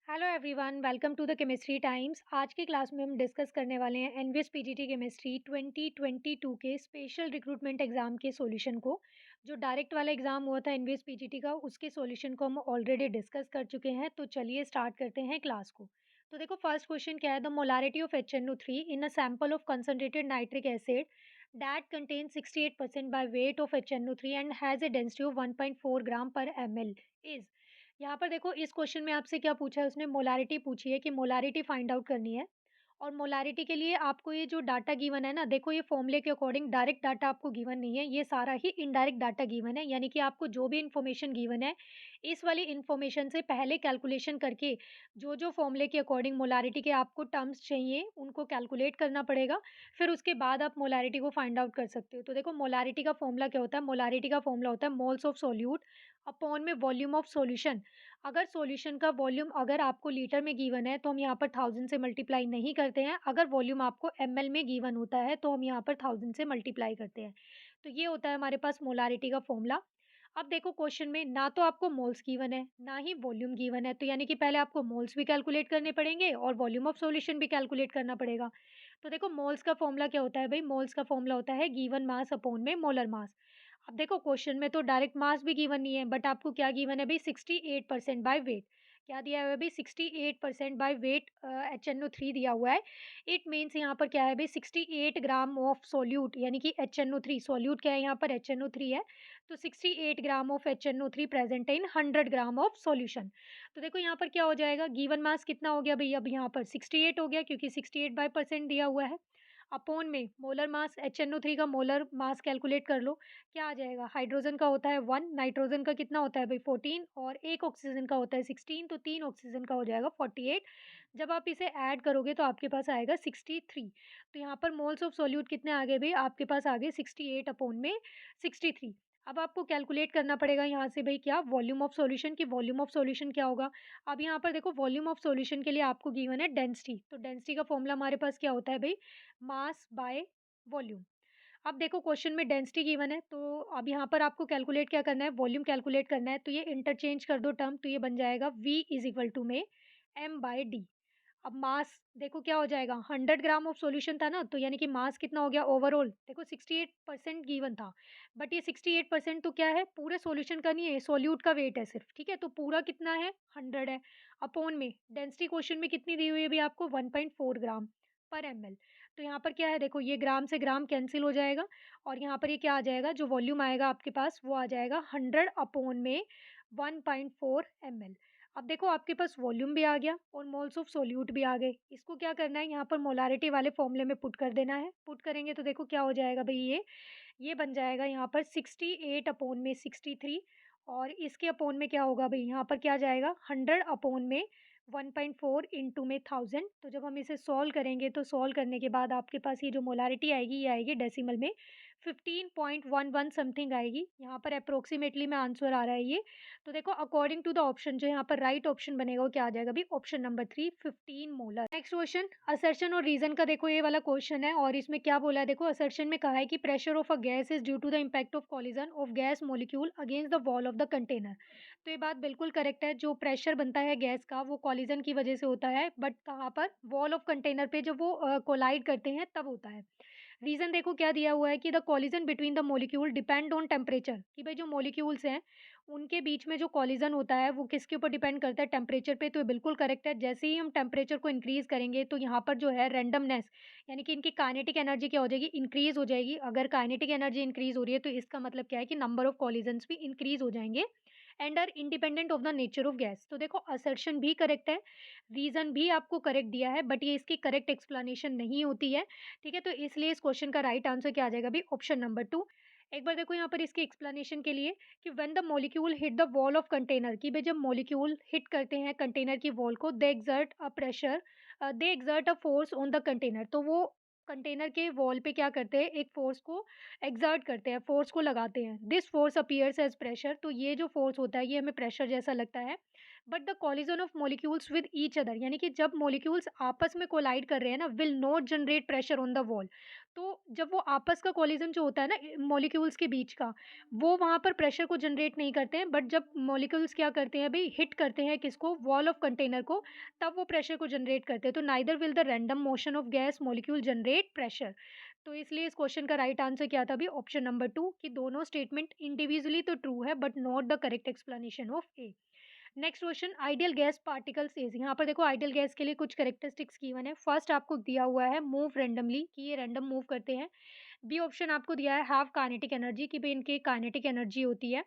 Hello everyone, welcome to the chemistry times. आज की class में हम डिस्कस करने वाले हैं एनवीएस पीजीटी केमिस्ट्री 2022 के स्पेशल रिक्रूटमेंट एग्जाम के सॉल्यूशन को। जो डायरेक्ट वाला एग्जाम हुआ था एनवीएस पीजीटी का, उसके सॉल्यूशन को हम ऑलरेडी डिस्कस कर चुके हैं। तो चलिए स्टार्ट करते हैं क्लास को। तो देखो, फर्स्ट क्वेश्चन क्या है। The molarity of HNO3 in a sample of concentrated nitric acid that contains 68% by weight of HNO3 and has a density of 1.4 ग्राम पर ml is। यहाँ पर देखो, इस क्वेश्चन में आपसे क्या पूछा है, उसने मोलारिटी पूछी है कि मोलारिटी फाइंड आउट करनी है। और मोलारिटी के लिए आपको ये जो डाटा गिवन है ना, देखो ये फॉर्मूले के अकॉर्डिंग डायरेक्ट डाटा आपको गिवन नहीं है, ये सारा ही इनडायरेक्ट डाटा गिवन है। यानी कि आपको जो भी इन्फॉर्मेशन गिवन है, इस वाली इन्फॉर्मेशन से पहले कैलकुलेशन करके जो जो फॉर्मूले के अकॉर्डिंग मोलारिटी के आपको टर्म्स चाहिए, उनको कैलकुलेट करना पड़ेगा। फिर उसके बाद आप मोलारिटी को फाइंड आउट कर सकते हो। तो देखो, मोलारिटी का फॉर्मूला क्या होता है। मोलारिटी का फॉर्मूला होता है मोल्स ऑफ सोल्यूट अपॉन में वॉल्यूम ऑफ सॉल्यूशन। अगर सॉल्यूशन का वॉल्यूम अगर आपको लीटर में गिवन है, तो हम यहाँ पर 1000 से मल्टीप्लाई नहीं करते हैं। अगर वॉल्यूम आपको ml में गिवन होता है, तो हम यहाँ पर 1000 से मल्टीप्लाई करते हैं। तो ये होता है हमारे पास मोलारिटी का फॉर्मूला। अब देखो, क्वेश्चन में ना तो आपको मोल्स गिवन है, ना ही वॉल्यूम गिवन है। तो यानी कि पहले आपको मोल्स भी कैलकुलेट करने पड़ेंगे और वॉल्यूम ऑफ सॉल्यूशन भी कैलकुलेट करना पड़ेगा। तो देखो, मोल्स का फॉर्मूला क्या होता है भाई। मोल्स का फॉर्मूला होता है गिवन मास अपॉन में मोलर मास। अब देखो, क्वेश्चन में तो डायरेक्ट मास भी गिवन नहीं है, बट आपको क्या गिवन है भाई, 68% बाय वेट। क्या दिया हुआ है भाई, 68% बाय वेट HNO3 दिया हुआ है। इट मीन्स यहाँ पर क्या है भाई, 68 ग्राम ऑफ सोल्यूट, यानी कि HNO3 सोल्यूट क्या है, यहाँ पर HNO3 है। तो 68 gram of HNO3 present in 100 gram of solution. तो देखो यहाँ पर क्या हो जाएगा, गिवन मास कितना हो गया भाई, अब यहाँ पर 68 हो गया, क्योंकि 68/% दिया हुआ है। अपॉन में मोलर मास, HNO3 का मोलर मास कैलकुलेट कर लो। क्या आ जाएगा, हाइड्रोजन का होता है 1, नाइट्रोजन का कितना होता है भाई 14, और एक ऑक्सीजन का होता है 16, तो 3 ऑक्सीजन का हो जाएगा 48। जब आप इसे ऐड करोगे तो आपके पास आएगा 63। तो यहाँ पर मोल्स ऑफ सोल्यूट कितने आ गए भाई, आपके पास आ गए 68 अपॉन में 63। अब आपको कैलकुलेट करना पड़ेगा यहाँ से भाई, क्या वॉल्यूम ऑफ सॉल्यूशन की, वॉल्यूम ऑफ सॉल्यूशन क्या होगा। अब यहाँ पर देखो, वॉल्यूम ऑफ सॉल्यूशन के लिए आपको गिवन है डेंसिटी। तो डेंसिटी का फॉर्मूला हमारे पास क्या होता है भाई, मास बाय वॉल्यूम। अब देखो, क्वेश्चन में डेंसिटी गिवन है, तो अब यहाँ पर आपको कैलकुलेट क्या करना है, वॉल्यूम कैलकुलेट करना है। तो ये इंटरचेंज कर दो टर्म, तो ये बन जाएगा V इज इक्वल टू में m/d। अब मास देखो क्या हो जाएगा, 100 ग्राम ऑफ सॉल्यूशन था ना, तो यानी कि मास कितना हो गया ओवरऑल, देखो 68% गिवन था। बट ये 68% तो क्या है, पूरे सॉल्यूशन का नहीं है, सोल्यूट का वेट है सिर्फ। ठीक है, तो पूरा कितना है, 100 है। अपॉन में डेंसिटी क्वेश्चन में कितनी दी हुई है भी आपको, 1.4 ग्राम पर ml। तो यहाँ पर क्या है, देखो ये ग्राम से ग्राम कैंसिल हो जाएगा, और यहाँ पर ये क्या आ जाएगा, जो वॉल्यूम आएगा आपके पास वो आ जाएगा 100 अपॉन में 1.4 ml। अब देखो, आपके पास वॉल्यूम भी आ गया और मोल्स ऑफ सोल्यूट भी आ गए। इसको क्या करना है, यहाँ पर मोलारिटी वाले फॉर्मूले में पुट कर देना है। पुट करेंगे तो देखो क्या हो जाएगा भाई, ये बन जाएगा यहाँ पर 68 अपॉन में 63। और इसके अपॉन में क्या होगा भाई, यहाँ पर क्या आ जाएगा, 100 अपॉन में 1.4 इंटू में 1000। तो जब हम इसे सॉल्व करेंगे, तो सॉल्व करने के बाद आपके पास ये जो मोलारिटी आएगी, ये आएगी डेसिमल में 15.11 समथिंग आएगी। यहाँ पर अप्रोक्सीमेटली में आंसर आ रहा है ये। तो देखो, अकॉर्डिंग टू द ऑप्शन, जो यहाँ पर राइट ऑप्शन बनेगा वो क्या आ जाएगा भी, option number 3 15 molar. Next question, assertion और रीजन का देखो ये वाला क्वेश्चन है, और इसमें क्या बोला है, देखो असर्शन में कहा है कि pressure of a gas is due to the impact of collision of gas molecule against the wall of the container. तो ये बात बिल्कुल करेक्ट है, जो प्रेशर बनता है गैस का वो कॉलिजन की वजह से होता है, बट कहाँ पर, वॉल ऑफ कंटेनर पे जब वो कोलाइड करते हैं तब होता है। रीजन देखो क्या दिया हुआ है कि the collision between the molecule depend on temperature, कि भाई जो मॉलिक्यूल्स हैं उनके बीच में जो कॉलिजन होता है वो किसके ऊपर डिपेंड करता है, टेम्परेचर पे। तो ये बिल्कुल करेक्ट है। जैसे ही हम टेम्परेचर को इंक्रीज करेंगे, तो यहाँ पर जो है रैंडमनेस, यानी कि इनकी काइनेटिक एनर्जी क्या हो जाएगी, इंक्रीज हो जाएगी। अगर काइनेटिक एनर्जी इंक्रीज हो रही है, तो इसका मतलब क्या है कि नंबर ऑफ कॉलिजन्स भी इंक्रीज हो जाएंगे and are independent of the nature of gas. तो देखो, असर्शन भी करेक्ट है, रीजन भी आपको करेक्ट दिया है, बट ये इसकी करेक्ट एक्सप्लेनेशन नहीं होती है। ठीक है, तो इसलिए इस क्वेश्चन का राइट आंसर क्या आ जाएगा भी, ऑप्शन नंबर 2। एक बार देखो यहाँ पर इसकी एक्सप्लेनेशन के लिए, कि when the molecule hit the wall of container, कि भाई जब मॉलिक्यूल हिट करते हैं कंटेनर की वॉल को, they exert a pressure, they exert a force on the container. तो वो कंटेनर के वॉल पे क्या करते हैं, एक फोर्स को एक्सर्ट करते हैं, फोर्स को लगाते हैं। This force appears as pressure. तो ये जो फोर्स होता है ये हमें प्रेशर जैसा लगता है। But the collision of molecules with each other, यानी कि जब मॉलिक्यूल्स आपस में कोलाइड कर रहे हैं ना, will not generate pressure on the wall. तो जब वो आपस का कोलिजन जो होता है ना मॉलिक्यूल्स के बीच का, वो वहाँ पर प्रेशर को जनरेट नहीं करते हैं, बट जब मॉलिक्यूल्स क्या करते हैं भाई, हिट करते हैं किसको, वॉल ऑफ कंटेनर को, तब वो प्रेशर को जनरेट करते हैं। तो neither will the random motion of gas molecule generate pressure. तो इसलिए इस क्वेश्चन का राइट आंसर क्या था अभी, ऑप्शन नंबर 2, कि दोनों स्टेटमेंट इंडिविजुअली तो ट्रू है but not the correct explanation of A. Next question, ideal gas particles is, यहाँ पर देखो आइडियल गैस के लिए कुछ करेक्टरिस्टिक्स गिवन है। फर्स्ट आपको दिया हुआ है मूव रेंडमली, कि ये रैंडम मूव करते हैं। बी ऑप्शन आपको दिया है हैव काइनेटिक एनर्जी, कि भाई इनकी काइनेटिक एनर्जी होती है।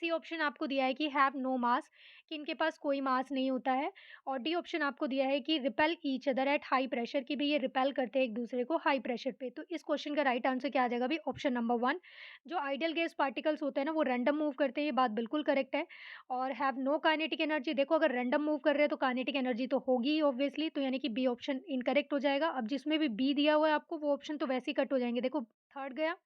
सी ऑप्शन आपको दिया है कि हैव नो मास, कि इनके पास कोई मास नहीं होता है। और डी ऑप्शन आपको दिया है कि repel each other at high pressure, कि भाई ये रिपेल करते हैं एक दूसरे को हाई प्रेशर पे। तो इस क्वेश्चन का राइट आंसर क्या आ जाएगा भाई, ऑप्शन नंबर 1। जो आइडियल गैस पार्टिकल्स होते हैं ना, वो रैंडम मूव करते हैं, ये बात बिल्कुल करेक्ट है। और हैव नो काइनेटिक एनर्जी, देखो अगर रैंडम मूव कर रहे हैं तो काइनेटिक एनर्जी तो होगी ही ऑब्वियसली, तो यानी कि बी ऑप्शन इनकरेक्ट हो जाएगा। अब जिसमें भी बी दिया हुआ है आपको, वो ऑप्शन तो वैसे ही कट हो जाएंगे। देखो थर्ड गया,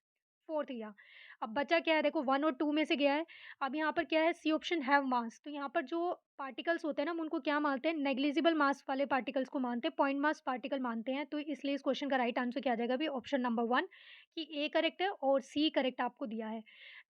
फोर्थ गया, अब बचा क्या है, देखो 1 और 2 में से गया है। अब यहाँ पर क्या है, सी ऑप्शन हैव मास, तो यहाँ पर जो पार्टिकल्स होते हैं ना, हम उनको क्या मानते हैं, नेग्लिजिबल मास वाले पार्टिकल्स को मानते हैं, पॉइंट मास पार्टिकल मानते हैं। तो इसलिए इस क्वेश्चन का राइट आंसर क्या आ जाएगा भी, ऑप्शन नंबर 1, कि ए करेक्ट है और सी करेक्ट आपको दिया है।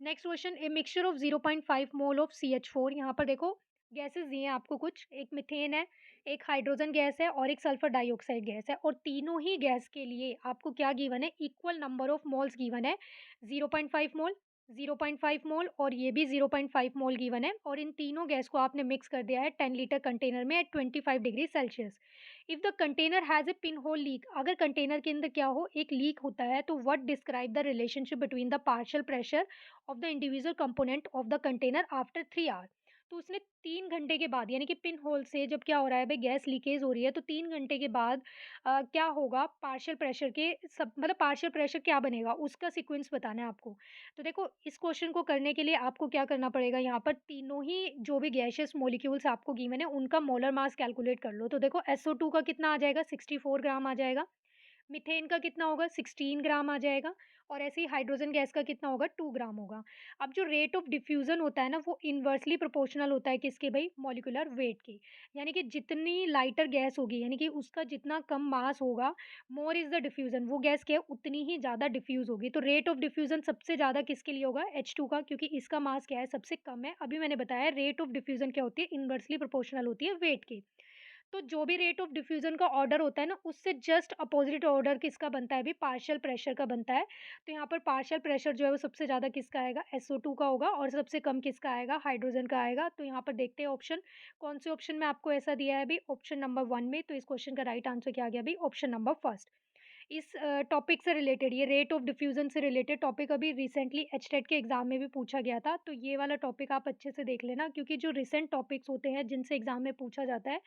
Next question, a mixture of 0.5 mole of CH4, यहाँ पर देखो गैसेस दिए हैं आपको कुछ, एक मीथेन है, एक हाइड्रोजन गैस है और एक सल्फर डाइऑक्साइड गैस है, और तीनों ही गैस के लिए आपको क्या गिवन है, equal number of moles given है। 0.5 मोल, 0.5 मोल और ये भी 0.5 मोल गिवन है, और इन तीनों गैस को आपने मिक्स कर दिया है 10 लीटर कंटेनर में at 25 degree Celsius. If the container has a pin hole leak, अगर कंटेनर के अंदर क्या हो, एक लीक होता है, तो what describe the relationship between the partial pressure of the individual component of the container after 3 hour. तो उसने 3 घंटे के बाद, यानी कि पिन होल से जब क्या हो रहा है भाई, गैस लीकेज हो रही है, तो 3 घंटे के बाद क्या होगा, पार्शियल प्रेशर के सब मतलब पार्शियल प्रेशर क्या बनेगा, उसका सीक्वेंस बताना है आपको। तो देखो इस क्वेश्चन को करने के लिए आपको क्या करना पड़ेगा, यहाँ पर तीनों ही जो भी गैशियस मॉलिक्यूल्स आपको गिवन है, उनका मोलर मास कैलकुलेट कर लो। तो देखो SO2 का कितना आ जाएगा, 64 ग्राम आ जाएगा। मीथेन का कितना होगा, 16 ग्राम आ जाएगा। और ऐसे ही हाइड्रोजन गैस का कितना होगा, 2 ग्राम होगा। अब जो रेट ऑफ डिफ्यूजन होता है ना, वो इन्वर्सली प्रोपोर्शनल होता है किसके भाई, मॉलिक्यूलर वेट के। यानी कि जितनी लाइटर गैस होगी, यानी कि उसका जितना कम मास होगा, मोर इज द डिफ्यूजन, वो गैस क्या है, उतनी ही ज़्यादा डिफ्यूज होगी। तो रेट ऑफ डिफ्यूजन सबसे ज़्यादा किसके लिए होगा, H2 का, क्योंकि इसका मास क्या है, सबसे कम है। अभी मैंने बताया रेट ऑफ डिफ्यूजन क्या होती है, इन्वर्सली प्रोपोर्शनल होती है वेट के। तो जो भी रेट ऑफ डिफ्यूजन का ऑर्डर होता है ना, उससे जस्ट अपोजिट ऑर्डर किसका बनता है, भी पार्शियल प्रेशर का बनता है। तो यहाँ पर पार्शियल प्रेशर जो है वो सबसे ज़्यादा किसका आएगा, SO2 का होगा, और सबसे कम किसका आएगा, हाइड्रोजन का आएगा। तो यहाँ पर देखते हैं ऑप्शन, कौन से ऑप्शन में आपको ऐसा दिया है भी, ऑप्शन नंबर 1 में। तो इस क्वेश्चन का राइट आंसर क्या आ गया भी, ऑप्शन नंबर फर्स्ट। इस टॉपिक से रिलेटेड, ये रेट ऑफ डिफ्यूजन से रिलेटेड टॉपिक अभी रिसेंटली एचटेट के एग्जाम में भी पूछा गया था। तो ये वाला टॉपिक आप अच्छे से देख लेना, क्योंकि जो रिसेंट टॉपिक्स होते हैं जिनसे एग्जाम में पूछा जाता है,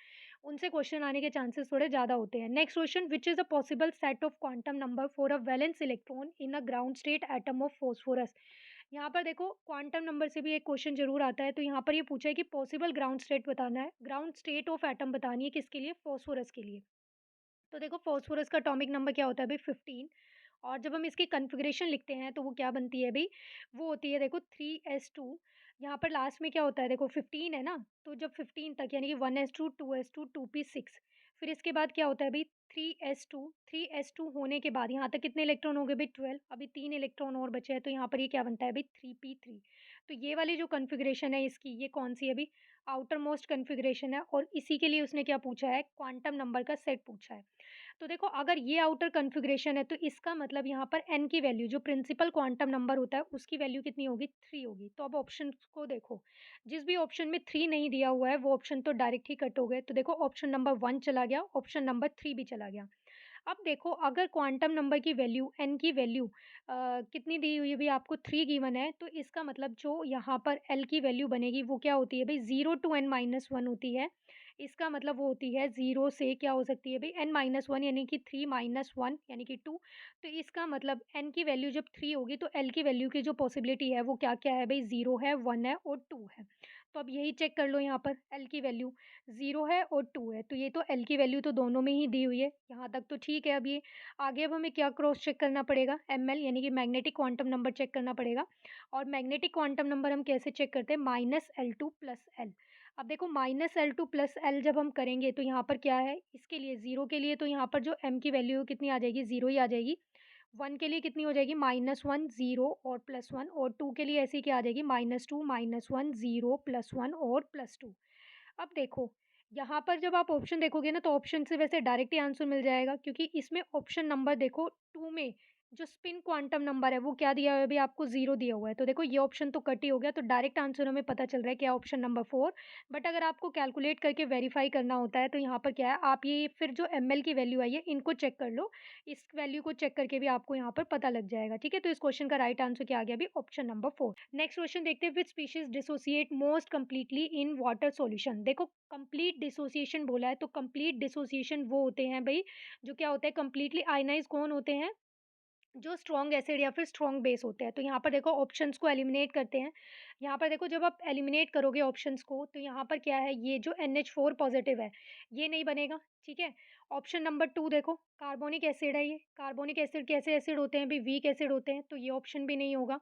उनसे क्वेश्चन आने के चांसेस थोड़े ज़्यादा होते हैं। Next question, which is a possible set of quantum number for a valence electron in a ground state atom of phosphorus. यहाँ पर देखो क्वांटम नंबर से भी एक क्वेश्चन जरूर आता है। तो यहाँ पर ये पूछा है कि पॉसिबल ग्राउंड स्टेट बताना है, ग्राउंड स्टेट ऑफ एटम बतानी है, किसके लिए, फॉस्फोरस के लिए। तो देखो फास्फोरस का एटॉमिक नंबर क्या होता है भाई, 15। और जब हम इसकी कॉन्फ़िगरेशन लिखते हैं तो वो क्या बनती है भाई, वो होती है देखो 3s2। यहाँ पर लास्ट में क्या होता है, देखो 15 है ना, तो जब 15 तक, यानी कि 1s2 2s2 2p6, फिर इसके बाद क्या होता है भाई 3s2। 3s2 होने के बाद यहाँ तक कितने इलेक्ट्रॉन हो गए भाई, 12। अभी 3 इलेक्ट्रॉन और बचे हैं, तो यहाँ पर ये क्या बनता है भाई, 3p3। तो ये वाली जो कॉन्फ़िगरेशन है इसकी, ये कौन सी है भाई, आउटर मोस्ट कॉन्फ़िगरेशन है। और इसी के लिए उसने क्या पूछा है, क्वांटम नंबर का सेट पूछा है। तो देखो अगर ये आउटर कॉन्फ़िगरेशन है, तो इसका मतलब यहाँ पर n की वैल्यू, जो प्रिंसिपल क्वांटम नंबर होता है, उसकी वैल्यू कितनी होगी, 3 होगी। तो अब ऑप्शन को देखो, जिस भी ऑप्शन में 3 नहीं दिया हुआ है, वो ऑप्शन तो डायरेक्ट ही कट हो गए। तो देखो ऑप्शन नंबर 1 चला गया, ऑप्शन नंबर 3 भी चला गया। अब देखो अगर क्वांटम नंबर की वैल्यू, n की वैल्यू कितनी दी हुई है भी, आपको 3 गिवन है, तो इसका मतलब जो यहाँ पर l की वैल्यू बनेगी वो क्या होती है भाई, 0 टू n-1 होती है। इसका मतलब वो होती है 0 से क्या हो सकती है भाई, n-1, यानी कि 3-1 यानी कि 2। तो इसका मतलब n की वैल्यू जब 3 होगी, तो l की वैल्यू की जो पॉसिबिलिटी है वो क्या-क्या है भाई, 0 है, 1 है और 2 है। तो अब यही चेक कर लो, यहाँ पर l की वैल्यू 0 है और 2 है, तो ये तो l की वैल्यू तो दोनों में ही दी हुई है, यहाँ तक तो ठीक है। अब ये आगे अब हमें क्या क्रॉस चेक करना पड़ेगा, ml यानी कि मैग्नेटिक क्वांटम नंबर चेक करना पड़ेगा। और मैग्नेटिक क्वांटम नंबर हम कैसे चेक करते हैं, -L2 + L। अब देखो -L2 प्लस L जब हम करेंगे तो यहाँ पर क्या है, इसके लिए 0 के लिए तो यहाँ पर जो m की वैल्यू कितनी आ जाएगी, 0 ही आ जाएगी। 1 के लिए कितनी हो जाएगी, -1 0 और +1, और 2 के लिए ऐसी क्या आ जाएगी, -2 -1 0 +1 और +2। अब देखो, यहाँ पर जब आप ऑप्शन देखोगे ना तो ऑप्शन से वैसे डायरेक्ट ही आंसर मिल जाएगा, क्योंकि इसमें ऑप्शन नंबर देखो 2 में जो स्पिन क्वांटम नंबर है वो क्या दिया हुआ है, अभी आपको 0 दिया हुआ है। तो देखो ये ऑप्शन तो कट ही हो गया, तो डायरेक्ट आंसर हमें पता चल रहा है क्या, ऑप्शन नंबर 4। बट अगर आपको कैलकुलेट करके वेरीफाई करना होता है तो यहाँ पर क्या है, आप ये फिर जो ml की वैल्यू आई है इनको चेक कर लो। इस वैल्यू को चेक करके भी आपको यहाँ पर पता लग जाएगा, ठीक है। तो इस क्वेश्चन का राइट आंसर क्या आ गया, अभी ऑप्शन नंबर 4। नेक्स्ट क्वेश्चन देखते हैं, which species dissociate most completely in water solution. देखो कंप्लीट डिसोसिएशन बोला है, तो कंप्लीट डिसोसिएशन वो होते हैं भाई जो क्या होता है, कंप्लीटली आयनाइज कौन होते हैं, जो स्ट्रॉन्ग एसिड या फिर स्ट्रॉन्ग बेस होते हैं। तो यहाँ पर देखो ऑप्शंस को एलिमिनेट करते हैं। यहाँ पर देखो जब आप एलिमिनेट करोगे ऑप्शंस को तो यहाँ पर क्या है, ये जो NH4 पॉजिटिव है ये नहीं बनेगा, ठीक है। ऑप्शन नंबर 2 देखो, कार्बोनिक एसिड है, ये कार्बोनिक एसिड कैसे एसिड होते हैं भी, वीक एसिड होते हैं, तो ये ऑप्शन भी नहीं होगा।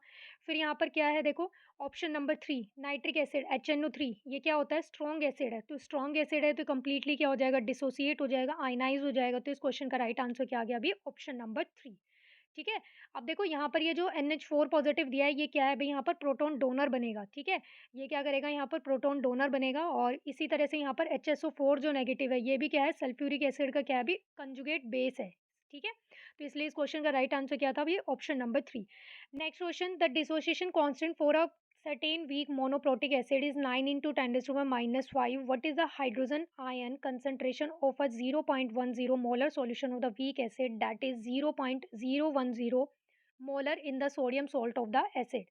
फिर यहाँ पर क्या है देखो, option number 3 nitric acid HNO3, ये क्या होता है, स्ट्रॉन्ग एसिड है। तो स्ट्रॉन्ग एसिड है तो कंप्लीटली क्या हो जाएगा, डिसोसिएट हो जाएगा, आयनाइज हो जाएगा। तो इस क्वेश्चन का राइट आंसर क्या आ गया, अभी ऑप्शन नंबर 3, ठीक है। अब देखो यहाँ पर ये जो NH4 पॉजिटिव दिया है ये क्या है भई, यहाँ पर प्रोटॉन डोनर बनेगा, ठीक है। ये क्या करेगा, यहाँ पर प्रोटॉन डोनर बनेगा, और इसी तरह से यहाँ पर HSO4 जो नेगेटिव है ये भी क्या है, सल्फ्यूरिक एसिड का क्या है, अभी कंजुगेट बेस है, ठीक है। तो इसलिए इस क्वेश्चन का राइट आंसर क्या था, अभी option number 3। Next question, the dissociation constant for a certain weak monoprotic acid is 9 into 10 raised to the minus 5. What is the hydrogen ion concentration of a 0.10 molar solution of the weak acid, that is 0.010 molar in the sodium salt of the acid?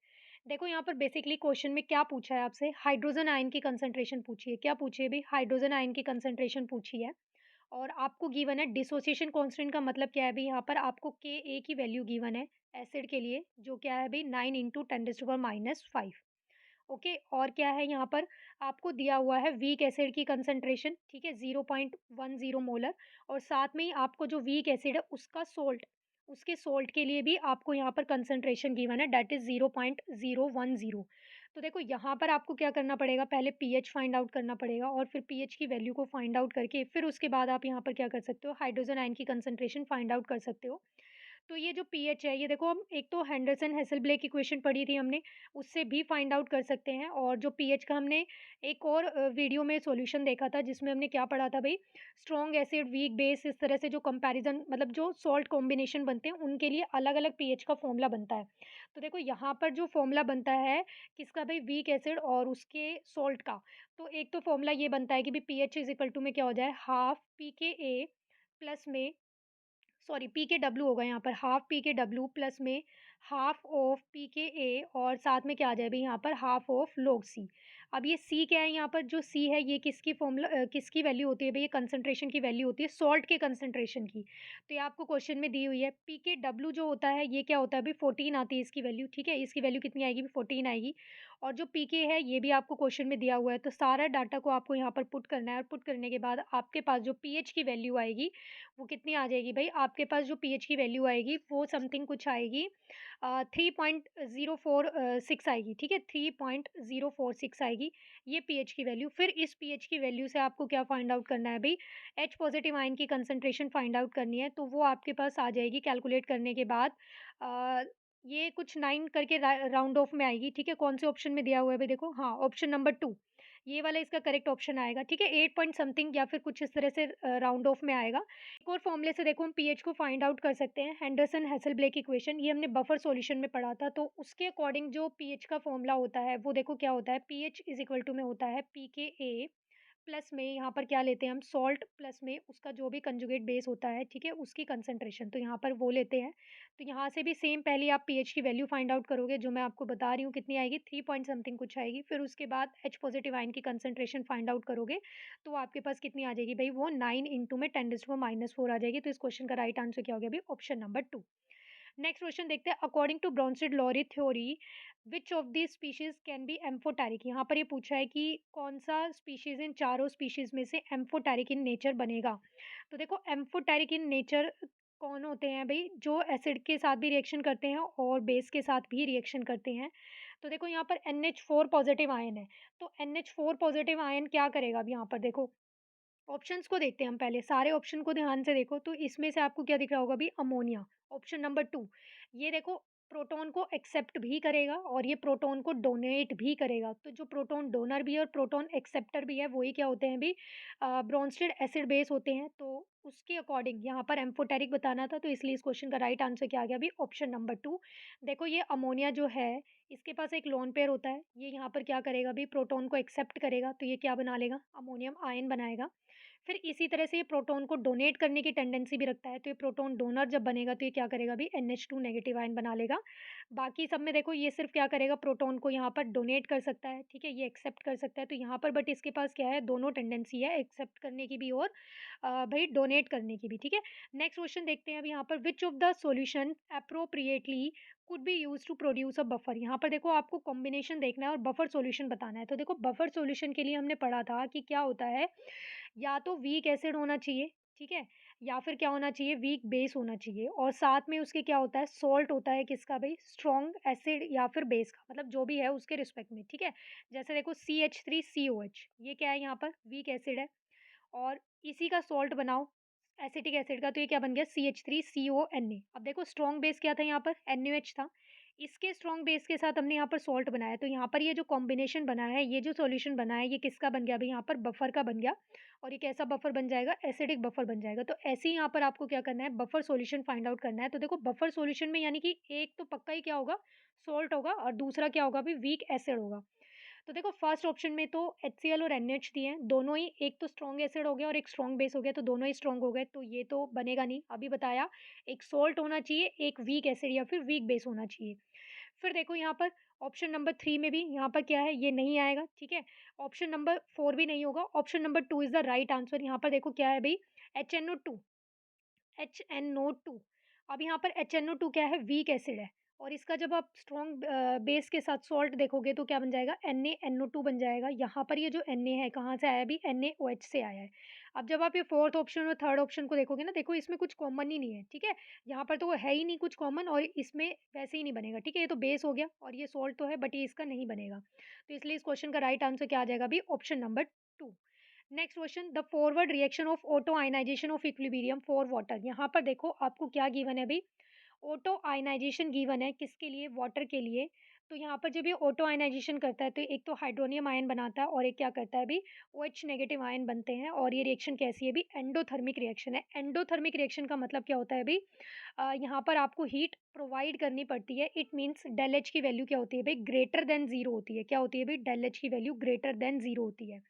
देखो यहाँ पर basically question में क्या पूछा है आपसे, hydrogen ion की concentration पूछी है। क्या पूछी है भाई, हाइड्रोजन आयन की कंसंट्रेशन पूछी है, और आपको गिवन है डिसोसिएशन कांस्टेंट। का मतलब क्या है भाई, यहाँ पर आपको Ka की वैल्यू गिवन है एसिड के लिए, जो क्या है भाई 9 इंटू 10⁻⁻⁵। ओके, और क्या है यहाँ पर आपको दिया हुआ है वीक एसिड की कंसंट्रेशन, ठीक है 0.10 मोलर, और साथ में ही आपको जो वीक एसिड है उसका सोल्ट, उसके सोल्ट के लिए भी आपको यहाँ पर कंसंट्रेशन गिवन है, दैट इज 0.010। तो देखो यहाँ पर आपको क्या करना पड़ेगा, पहले पीएच फाइंड आउट करना पड़ेगा, और फिर पीएच की वैल्यू को फाइंड आउट करके फिर उसके बाद आप यहाँ पर क्या कर सकते हो, हाइड्रोजन आयन की कंसंट्रेशन फाइंड आउट कर सकते हो। तो ये जो पीएच है, ये देखो हम एक तो हेंडरसन हेसलब्लेक इक्वेशन पढ़ी थी हमने, उससे भी फाइंड आउट कर सकते हैं। और जो पीएच का हमने एक और वीडियो में सॉल्यूशन देखा था जिसमें हमने क्या पढ़ा था भाई, स्ट्रॉन्ग एसिड वीक बेस, इस तरह से जो कंपैरिजन मतलब जो सॉल्ट कॉम्बिनेशन बनते हैं उनके लिए अलग अलग पीएच का फॉर्मूला बनता है। तो देखो यहाँ पर जो फॉर्मूला बनता है किसका भाई, वीक एसिड और उसके सॉल्ट का, तो एक तो फॉर्मूला ये बनता है कि भाई पीएच इज इक्वल टू में क्या हो जाए, हाफ पी के ए प्लस में, सॉरी पी के डब्ल्यू होगा यहाँ पर, हाफ पी के डब्ल्यू प्लस में हाफ ऑफ पी के ए, और साथ में क्या आ जाए भाई यहाँ पर हाफ ऑफ लॉग सी। अब ये सी क्या है, यहाँ पर जो सी है ये किसकी फॉर्मूला किसकी वैल्यू होती है भाई, ये कंसंट्रेशन की वैल्यू होती है सॉल्ट के कंसंट्रेशन की। तो ये आपको क्वेश्चन में दी हुई है। पी के डब्ल्यू जो होता है ये क्या होता है भाई, 14 आती है इसकी वैल्यू, ठीक है। इसकी वैल्यू कितनी आएगी, 14 आएगी। और जो पी के है ये भी आपको क्वेश्चन में दिया हुआ है, तो सारा डाटा को आपको यहाँ पर पुट करना है, और पुट करने के बाद आपके पास जो पीएच की वैल्यू आएगी वो कितनी आ जाएगी भाई, आपके पास जो पीएच की वैल्यू आएगी वो समथिंग कुछ आएगी 3.046 आएगी, ठीक है 3.046 आएगी ये पीएच की वैल्यू। फिर इस पीएच की वैल्यू से आपको क्या फाइंड आउट करना है भाई, एच पॉजिटिव आयन की कंसंट्रेशन फाइंड आउट करनी है। तो वो आपके पास आ जाएगी कैलकुलेट करने के बाद, अ, ये कुछ 9 करके राउंड ऑफ में आएगी, ठीक है। कौन से ऑप्शन में दिया हुआ है भाई, देखो हाँ ऑप्शन नंबर 2 ये वाला इसका करेक्ट ऑप्शन आएगा, ठीक है। 8 पॉइंट समथिंग या फिर कुछ इस तरह से राउंड ऑफ में आएगा। एक और फॉर्मूले से देखो हम पीएच को फाइंड आउट कर सकते हैं, हेंडरसन हेसलब्लेक इक्वेशन, ये हमने बफर सॉल्यूशन में पढ़ा था। तो उसके अकॉर्डिंग जो पीएच का फॉर्मूला होता है वो देखो क्या होता है, पीएच इज इक्वल टू में होता है पी के ए प्लस में यहाँ पर क्या लेते हैं हम, सॉल्ट प्लस में उसका जो भी कंजुगेट बेस होता है, ठीक है, उसकी कंसंट्रेशन, तो यहाँ पर वो लेते हैं। तो यहाँ से भी सेम पहले आप पीएच की वैल्यू फाइंड आउट करोगे, जो मैं आपको बता रही हूँ कितनी आएगी, 3 पॉइंट समथिंग कुछ आएगी। फिर उसके बाद एच पॉजिटिव आयन की कंसंट्रेशन फाइंड आउट करोगे तो आपके पास कितनी आ जाएगी भाई, वो 9 इंटू में 10⁻⁻4 आ जाएगी। तो इस क्वेश्चन का राइट आंसर क्या हो गया भाई, ऑप्शन नंबर 2। नेक्स्ट क्वेश्चन देखते हैं, according to Bronsted Lowry theory which of the species can be amphoteric. यहाँ पर ये पूछा है कि कौन सा स्पीशीज इन चारों स्पीशीज में से एम्फोटेरिक इन नेचर बनेगा। तो देखो एम्फोटेरिक इन नेचर कौन होते हैं भाई, जो एसिड के साथ भी रिएक्शन करते हैं और बेस के साथ भी रिएक्शन करते हैं। तो देखो यहाँ पर NH4 पॉज़िटिव आयन है, तो NH4 पॉज़िटिव आयन क्या करेगा अब यहाँ पर देखो, ऑप्शंस को देखते हैं हम पहले, सारे ऑप्शन को ध्यान से देखो, तो इसमें से आपको क्या दिख रहा होगा अभी? Ammonia, option number 2। ये देखो प्रोटॉन को एक्सेप्ट भी करेगा और ये प्रोटॉन को डोनेट भी करेगा। तो जो प्रोटॉन डोनर भी है और प्रोटॉन एक्सेप्टर भी है, वही क्या होते हैं अभी? ब्रोंस्टेड एसिड बेस होते हैं। तो उसके अकॉर्डिंग यहाँ पर एम्फोटेरिक बताना था, तो इसलिए इस क्वेश्चन का राइट आंसर क्या आ गया अभी? Option number 2। देखो ये अमोनिया जो है, इसके पास एक लोन पेयर होता है, ये यहाँ पर क्या करेगा अभी? प्रोटॉन को एक्सेप्ट करेगा, तो ये क्या बना लेगा? अमोनियम आयन बनाएगा। फिर इसी तरह से ये प्रोटॉन को डोनेट करने की टेंडेंसी भी रखता है, तो ये प्रोटॉन डोनर जब बनेगा तो ये क्या करेगा अभी? NH2 नेगेटिव आयन बना लेगा। बाकी सब में देखो ये सिर्फ क्या करेगा? प्रोटॉन को यहाँ पर डोनेट कर सकता है, ठीक है? ये एक्सेप्ट कर सकता है, तो यहाँ पर बट इसके पास क्या है? दोनों टेंडेंसी है, एक्सेप्ट करने की भी और भई डोनेट करने की भी, ठीक है? नेक्स्ट क्वेश्चन देखते हैं अब यहाँ पर, which of the solution appropriately could be used to produce a buffer. यहाँ पर देखो आपको कॉम्बिनेशन देखना है और बफर सॉल्यूशन बताना है। तो देखो बफर सॉल्यूशन के लिए हमने पढ़ा था कि क्या होता है, या तो वीक एसिड होना चाहिए, ठीक है? या फिर क्या होना चाहिए? वीक बेस होना चाहिए और साथ में उसके क्या होता है? सॉल्ट होता है किसका भई? स्ट्रॉन्ग एसिड या फिर बेस का, मतलब जो भी है उसके रिस्पेक्ट में, ठीक है? जैसे देखो CH3COH, ये क्या है यहाँ पर? वीक एसिड है और इसी का सॉल्ट बनाओ एसिटिक एसिड का, तो ये क्या बन गया? CH3CONA। अब देखो स्ट्रॉन्ग बेस क्या था यहाँ पर? NaOH था। इसके स्ट्रॉन्ग बेस के साथ हमने यहाँ पर सॉल्ट बनाया, तो यहाँ पर ये जो कॉम्बिनेशन बना है, ये जो सॉल्यूशन बना है, ये किसका बन गया अभी? यहाँ पर बफर का बन गया और ये कैसा बफर बन जाएगा? एसिडिक बफर बन जाएगा। तो ऐसे ही यहाँ पर आपको क्या करना है? बफर सॉल्यूशन फाइंड आउट करना है। तो देखो बफर सॉल्यूशन में यानी कि एक तो पक्का ही क्या होगा? सॉल्ट होगा और दूसरा क्या होगा अभी? वीक एसिड होगा। तो देखो फर्स्ट ऑप्शन में तो HCl और NH दिए हैं, दोनों ही, एक तो स्ट्रॉन्ग एसिड हो गया और एक स्ट्रॉन्ग बेस हो गया, तो दोनों ही स्ट्रॉन्ग हो गए, तो ये तो बनेगा नहीं। अभी बताया, एक सॉल्ट होना चाहिए, एक वीक एसिड या फिर वीक बेस होना चाहिए। फिर देखो यहाँ पर ऑप्शन नंबर 3 में भी यहाँ पर क्या है? ये नहीं आएगा, ठीक है? ऑप्शन नंबर 4 भी नहीं होगा, option number 2 is the right answer. यहाँ पर देखो क्या है भई? HNO2, HNO2। अब यहाँ पर HNO2 क्या है? वीक एसिड है और इसका जब आप स्ट्रॉन्ग बेस के साथ सॉल्ट देखोगे तो क्या बन जाएगा? NaNO2 बन जाएगा। यहाँ पर ये जो Na है कहाँ से आया अभी? NaOH से आया है। अब जब आप ये फोर्थ ऑप्शन और थर्ड ऑप्शन को देखोगे ना, देखो इसमें कुछ कॉमन ही नहीं है, ठीक है? यहाँ पर तो वो है ही नहीं कुछ कॉमन और इसमें वैसे ही नहीं बनेगा, ठीक है? ये तो बेस हो गया और ये सॉल्ट तो है बट ये इसका नहीं बनेगा। तो इसलिए इस क्वेश्चन का राइट आंसर क्या आ जाएगा अभी? Option number 2। Next question, the forward reaction of auto ionisation of equilibrium for water. यहाँ पर देखो आपको क्या गिवन है अभी? ऑटो आयनाइजेशन गिवन है किसके लिए? वाटर के लिए। तो यहाँ पर जब ये ऑटो आयनाइजेशन करता है तो एक तो हाइड्रोनियम आयन बनाता है और एक क्या करता है अभी? OH नेगेटिव आयन बनते हैं और ये रिएक्शन कैसी है अभी? एंडोथर्मिक रिएक्शन है। एंडोथर्मिक रिएक्शन का मतलब क्या होता है अभी? यहाँ पर आपको हीट प्रोवाइड करनी पड़ती है। इट मीन्स डेल एच की वैल्यू क्या होती है भाई? ग्रेटर देन जीरो होती है। क्या होती है भाई? डेल एच की वैल्यू ग्रेटर देन जीरो होती है।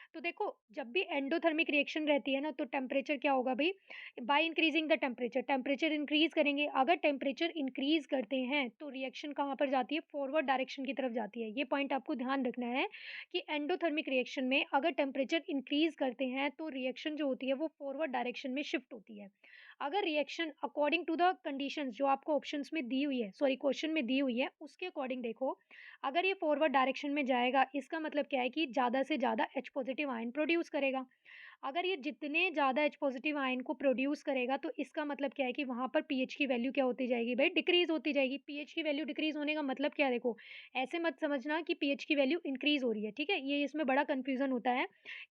तो देखो जब भी एंडोथर्मिक रिएक्शन रहती है ना, तो टेम्परेचर क्या होगा भाई? By increasing the temperature, temperature increase करेंगे। अगर टेम्परेचर इंक्रीज करते हैं तो रिएक्शन कहाँ पर जाती है? फॉरवर्ड डायरेक्शन की तरफ जाती है। ये पॉइंट आपको ध्यान रखना है कि एंडोथर्मिक रिएक्शन में अगर टेम्परेचर इंक्रीज करते हैं तो रिएक्शन जो होती है वो फॉरवर्ड डायरेक्शन में शिफ्ट होती है। अगर reaction according to the conditions जो आपको ऑप्शंस में दी हुई है, सॉरी क्वेश्चन में दी हुई है, उसके अकॉर्डिंग देखो, अगर ये फॉरवर्ड डायरेक्शन में जाएगा, इसका मतलब क्या है कि ज़्यादा से ज़्यादा H पॉजिटिव आयन प्रोड्यूस करेगा। अगर ये जितने ज़्यादा H पॉजिटिव आयन को प्रोड्यूस करेगा, तो इसका मतलब क्या है कि वहाँ पर पीएच की वैल्यू क्या होती जाएगी भाई? डिक्रीज़ होती जाएगी। पीएच की वैल्यू डिक्रीज़ होने का मतलब क्या है देखो, ऐसे मत समझना कि पीएच की वैल्यू इंक्रीज़ हो रही है, ठीक है? ये इसमें बड़ा कन्फ्यूज़न होता है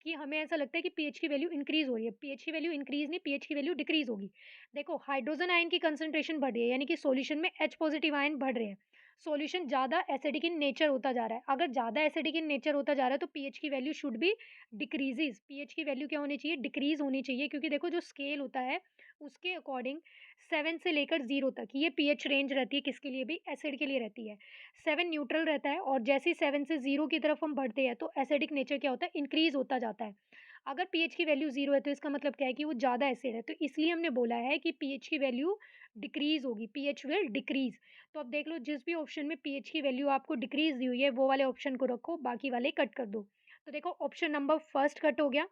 कि हमें ऐसा लगता है कि पीएच की वैल्यू इंक्रीज़ हो रही है। पीएच की वैल्यू इंक्रीज़ नहीं, पीएच की वैल्यू डिक्रीज़ होगी। देखो हाइड्रोजन आयन की कंसंट्रेशन बढ़ रही है, यानी कि सॉल्यूशन में H पॉजिटिव आयन बढ़ रहे हैं। सॉल्यूशन ज़्यादा एसिडिक इन नेचर होता जा रहा है। अगर ज़्यादा एसिडिक इन नेचर होता जा रहा है तो पीएच की value should be decreases. PH की वैल्यू क्या होनी चाहिए? डिक्रीज़ होनी चाहिए, क्योंकि देखो जो स्केल होता है उसके अकॉर्डिंग 7 से लेकर 0 तक ये पीएच रेंज रहती है, किसके लिए भी? एसिड के लिए रहती है। 7 न्यूट्रल रहता है और जैसे ही 7 से 0 की तरफ हम बढ़ते हैं तो एसिडिक नेचर क्या होता है? इंक्रीज़ होता जाता है। अगर पीएच की वैल्यू 0 है तो इसका मतलब क्या है कि वो ज़्यादा एसिड है। तो इसलिए हमने बोला है कि पीएच की वैल्यू डिक्रीज़ होगी, पीएच विल डिक्रीज़। तो अब देख लो जिस भी ऑप्शन में पीएच की वैल्यू आपको डिक्रीज़ दी हुई है वो वाले ऑप्शन को रखो, बाकी वाले कट कर दो। तो देखो ऑप्शन नंबर फर्स्ट कट हो गया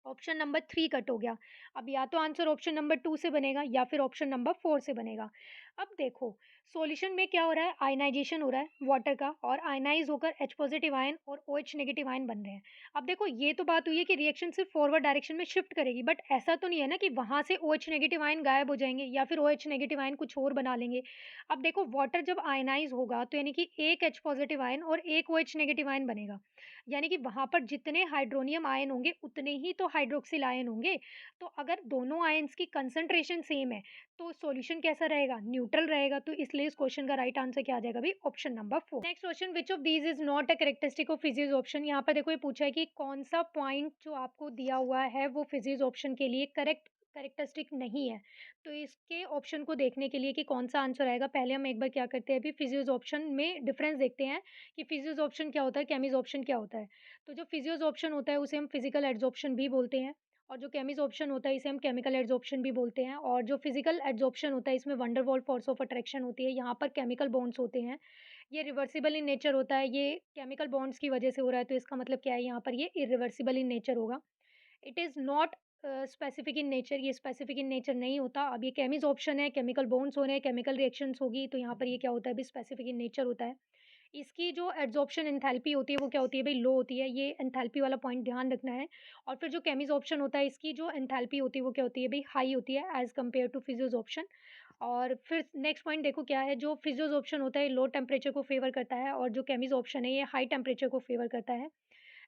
ऑप्शन नंबर 3 कट हो गया। अब या तो आंसर ऑप्शन नंबर 2 से बनेगा या फिर ऑप्शन नंबर 4 से बनेगा। अब देखो, सॉल्यूशन में क्या हो रहा है, आयनाइजेशन हो रहा है वाटर का और आयनाइज़ होकर H पॉज़िटिव आयन और OH नेगेटिव आयन बन रहे हैं। अब देखो, ये तो बात हुई है कि रिएक्शन सिर्फ़ फॉरवर्ड डायरेक्शन में शिफ्ट करेगी, बट ऐसा तो नहीं है ना कि वहाँ से OH नेगेटिव आयन गायब हो जाएँगे या फिर OH नेगेटिव आयन कुछ और बना लेंगे। अब देखो, वाटर जब आयनाइज़ होगा तो यानी कि एक H पॉज़िटिव आयन और एक OH नेगेटिव आयन बनेगा। यानी कि वहाँ पर जितने हाइड्रोनियम आयन होंगे उतने ही तो हाइड्रॉक्सिल आयन होंगे। तो अगर दोनों आयन्स की कंसंट्रेशन सेम है तो सॉल्यूशन कैसा रहेगा? न्यूट्रल रहेगा। तो इसलिए इस क्वेश्चन का राइट आंसर क्या आ जाएगा भाई? Option number 4। Next question, which of these is not a characteristic of physics option. यहाँ पर देखो, ये पूछा है कि कौन-सा पॉइंट जो आपको दिया हुआ है वो फिजिक्स ऑप्शन के लिए कैरेक्टरिस्टिक नहीं है। तो इसके ऑप्शन को देखने के लिए कि कौन-सा आंसर आएगा, पहले हम एक बार क्या करते हैं अभी फिजिक्स ऑप्शन में डिफरेंस देखते हैं कि फिजिक्स ऑप्शन क्या होता है, केमिस ऑप्शन क्या होता है। तो जो फिजिक्स ऑप्शन होता है उसे हम फिजिकल एड्सॉर्प्शन भी बोलते हैं और जो केमिस ऑप्शन होता है इसे हम केमिकल एड्सॉर्प्शन भी बोलते हैं। और जो फिजिकल एड्सॉर्प्शन होता है इसमें wonder wall force of attraction होती है, यहाँ पर केमिकल बॉन्ड्स होते हैं। ये रिवर्सिबल इन नेचर होता है, ये केमिकल बॉन्ड्स की वजह से हो रहा है, तो इसका मतलब क्या है, यहाँ पर ये इरिवर्सिबल इन नेचर होगा। It is not specific in nature, ये स्पेसिफिक इन नेचर नहीं होता। अब ये केमिस ऑप्शन है, केमिकल बॉन्ड्स हो रहे हैं, केमिकल रिएक्शंस होगी, तो यहाँ पर ये क्या होता है अभी, स्पेसिफिक इन नेचर होता है। इसकी जो एड्सॉर्प्शन एंथैल्पी होती है वो क्या होती है भई, लो होती है, ये एंथैल्पी वाला पॉइंट ध्यान रखना है। और फिर जो केमिस ऑप्शन होता है इसकी जो एंथैल्पी होती है वो क्या होती है भई, हाई होती है as compare to physisorption. और फिर नेक्स्ट पॉइंट देखो क्या है, जो फिजिक्स ऑप्शन होता है लो टेम्परेचर को फ़ेवर करता है और जो केमिस ऑप्शन है ये हाई टेम्परेचर को फ़ेवर करता है।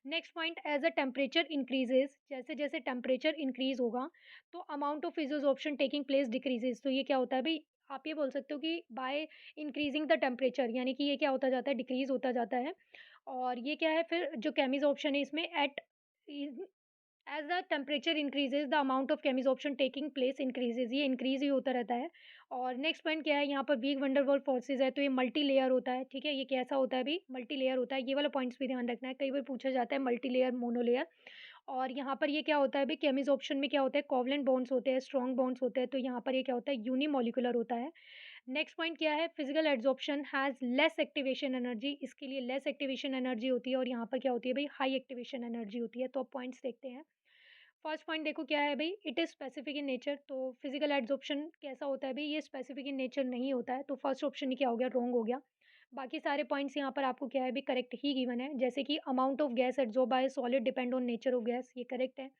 Next point, as a temperature increases, जैसे जैसे टेम्परेचर इंक्रीज होगा तो amount of physisorption taking place decreases. तो ये क्या होता है भाई, आप ये बोल सकते हो कि बाय इंक्रीजिंग द टेम्परेचर, यानी कि ये क्या होता जाता है, डिक्रीज होता जाता है। और ये क्या है फिर, जो केमिस ऑप्शन है इसमें at as the temperature increases the amount of chemisorption taking place increases, ये इंक्रीज ही होता रहता है। और नेक्स्ट पॉइंट क्या है, यहाँ पर वीक वंडरवॉल फोर्सेज है तो ये मल्टी लेयर होता है, ठीक है, ये कैसा होता है भी, मल्टी लेयर होता है। ये वाला पॉइंट्स भी ध्यान रखना है, कई बार पूछा जाता है मल्टी लेयर मोनोलेयर। और यहाँ पर ये क्या होता है भी, केमिस ऑप्शन में क्या होता है, कोवलेंट बॉन्ड्स होते हैं, स्ट्रॉन्ग बॉन्ड्स होते हैं, तो यहाँ पर ये क्या होता है, यूनिमोलिकुलर होता है। नेक्स्ट पॉइंट क्या है, physical adsorption has less activation energy, इसके लिए लेस एक्टिवेशन एनर्जी होती है और यहाँ पर क्या होती है भाई, हाई एक्टिवेशन एनर्जी होती है। तो अब पॉइंट्स देखते हैं। फर्स्ट पॉइंट देखो क्या है भाई, it is specific in nature. तो फिजिकल एड्सॉर्प्शन कैसा होता है भाई, ये स्पेसिफिक इन नेचर नहीं होता है, तो फर्स्ट ऑप्शन ही क्या हो गया, रॉन्ग हो गया। बाकी सारे पॉइंट्स यहाँ पर आपको क्या है भी, करेक्ट ही गिवन है, जैसे कि amount of gas adsorb bye solid depend on nature of gas, ये करेक्ट है।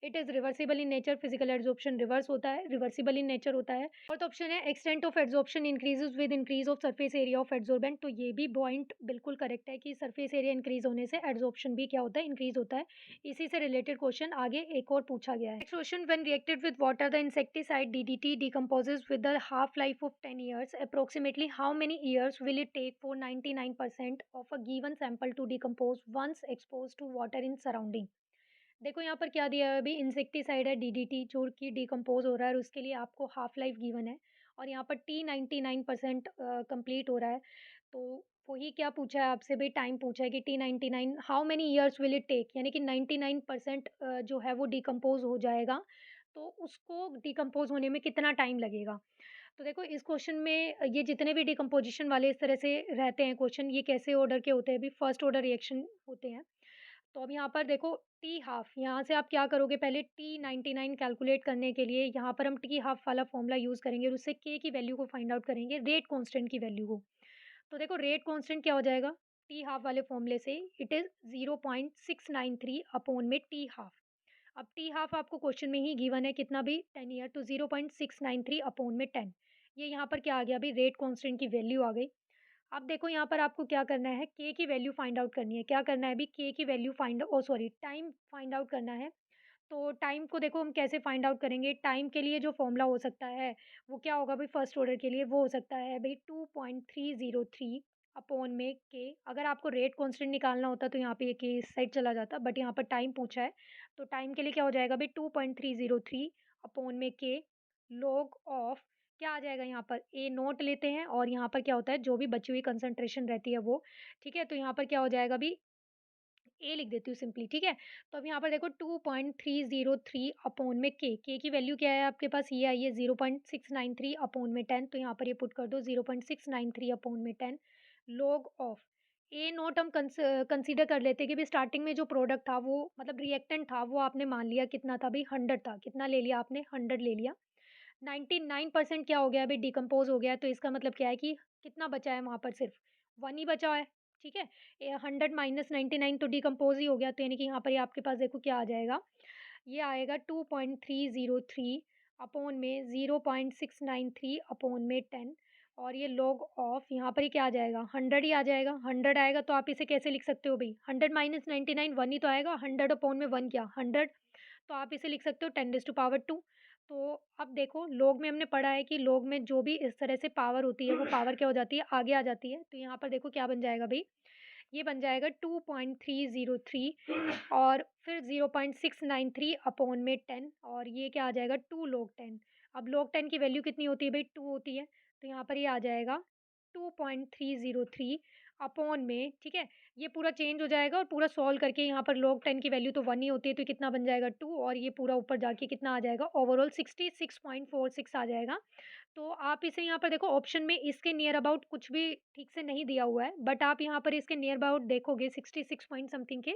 It is reversible in nature, physical adsorption reverse होता है, रिवर्सिबल इन नेचर होता है। फोर्थ ऑप्शन है, extent of adsorption increases with increase of surface area of adsorbent. तो ये भी पॉइंट बिल्कुल करेक्ट है कि सरफेस एरिया इंक्रीज होने से एड्सॉर्प्शन भी क्या होता है, इंक्रीज होता है। इसी से रिलेटेड क्वेश्चन आगे एक और पूछा गया है। Next question, when reacted with water the insecticide DDT decomposes with the half life of 10 years, approximately how many years will it take for 99% of a given sample to decompose once expose to water in surrounding. देखो यहाँ पर क्या दिया है अभी, insecticide है DDT जो कि डिकम्पोज हो रहा है और उसके लिए आपको हाफ लाइफ गिवन है और यहाँ पर T99% कंप्लीट हो रहा है। तो वही क्या पूछा है आपसे भाई, टाइम पूछा है कि T99 how many years will it take, यानी कि 99% जो है वो डिकम्पोज हो जाएगा, तो उसको डिकम्पोज होने में कितना टाइम लगेगा। तो देखो इस क्वेश्चन में ये जितने भी डिकम्पोजिशन वाले इस तरह से रहते हैं क्वेश्चन, ये कैसे ऑर्डर के होते हैं अभी, फर्स्ट ऑर्डर रिएक्शन होते हैं। तो अब यहाँ पर देखो, टी हाफ, यहाँ से आप क्या करोगे, पहले T99 कैलकुलेट करने के लिए यहाँ पर हम टी हाफ वाला फॉर्मूला यूज़ करेंगे और उससे के की वैल्यू को फाइंड आउट करेंगे, रेट कांस्टेंट की वैल्यू को। तो देखो रेट कांस्टेंट क्या हो जाएगा, टी हाफ वाले फॉर्मूले से इट इज़ 0.693 अपॉन में टी हाफ। अब टी हाफ आपको क्वेश्चन में ही गिवन है कितना भी, 10 ईयर, तो 0.693 अपॉन में 10। ये यहाँ पर क्या आ गया अभी, रेट कांस्टेंट की वैल्यू आ गई। अब देखो यहाँ पर आपको क्या करना है, के की वैल्यू फाइंड आउट करनी है। क्या करना है अभी, के की वैल्यू फाइंड ओ सॉरी टाइम फाइंड आउट करना है। तो टाइम को देखो हम कैसे फाइंड आउट करेंगे, टाइम के लिए जो फॉर्मूला हो सकता है वो क्या होगा भाई, फर्स्ट ऑर्डर के लिए वो हो सकता है भाई 2.303 अपॉन में के। अगर आपको रेट कांस्टेंट निकालना होता तो यहाँ पे ये के इस साइड चला जाता, बट यहाँ पर टाइम पूछा है, तो टाइम के लिए क्या हो जाएगा भाई, 2.303 अपॉन में के लॉग ऑफ, क्या आ जाएगा यहाँ पर, ए नोट लेते हैं और यहाँ पर क्या होता है, जो भी बची हुई कंसंट्रेशन रहती है वो, ठीक है, तो यहाँ पर क्या हो जाएगा अभी, ए लिख देती हूँ सिंपली, ठीक है। तो अब यहाँ पर देखो 2.303 अपॉन में के की वैल्यू क्या है आपके पास, ये आई है 0.693 अपॉन में 10, तो यहाँ पर ये पुट कर दो 0.693 अपॉन में 10 लॉग ऑफ ए नोट हम कंसीडर कर लेते हैं कि भाई स्टार्टिंग में जो प्रोडक्ट था वो मतलब रिएक्टेंट था वो आपने मान लिया कितना था भाई 100 था। कितना ले लिया आपने? 100 ले लिया। 99% क्या हो गया अभी डिकम्पोज़ हो गया है, तो इसका मतलब क्या है कि कितना बचा है वहाँ पर सिर्फ़ 1 ही बचा है, ठीक है? 100 माइनस 99 तो डिकम्पोज़ ही हो गया, तो यानी कि यहाँ पर ये आपके पास देखो क्या आ जाएगा, ये आएगा 2.303 अपॉन में 0.693 अपॉन में 10 और ये लॉग ऑफ यहाँ पर ही क्या आ जाएगा 100 ही आ जाएगा। 100 आएगा तो आप इसे कैसे लिख सकते हो भई? 100 माइनस 99 1 ही तो आएगा। 100 अपॉन में 1 क्या? 100 तो आप इसे लिख सकते हो 10 रेज़ टू पावर 2। तो अब देखो लॉग में हमने पढ़ा है कि लॉग में जो भी इस तरह से पावर होती है वो पावर क्या हो जाती है? आगे आ जाती है। तो यहाँ पर देखो क्या बन जाएगा भई? ये बन जाएगा 2.303 और फिर 0.693 अपॉन में 10 और ये क्या आ जाएगा 2 log 10। अब log 10 की वैल्यू कितनी होती है भई 2 होती है, तो यहाँ पर ये आ जाएगा 2.303 अपॉन में ठीक है, ये पूरा चेंज हो जाएगा और पूरा सॉल्व करके यहाँ पर log 10 की वैल्यू तो 1 ही होती है, तो कितना बन जाएगा 2 और ये पूरा ऊपर जाके कितना आ जाएगा ओवरऑल 66.46 आ जाएगा। तो आप इसे यहाँ पर देखो ऑप्शन में इसके नियर अबाउट कुछ भी ठीक से नहीं दिया हुआ है, बट आप यहाँ पर इसके नियर अबाउट देखोगे 66 पॉइंट समथिंग के,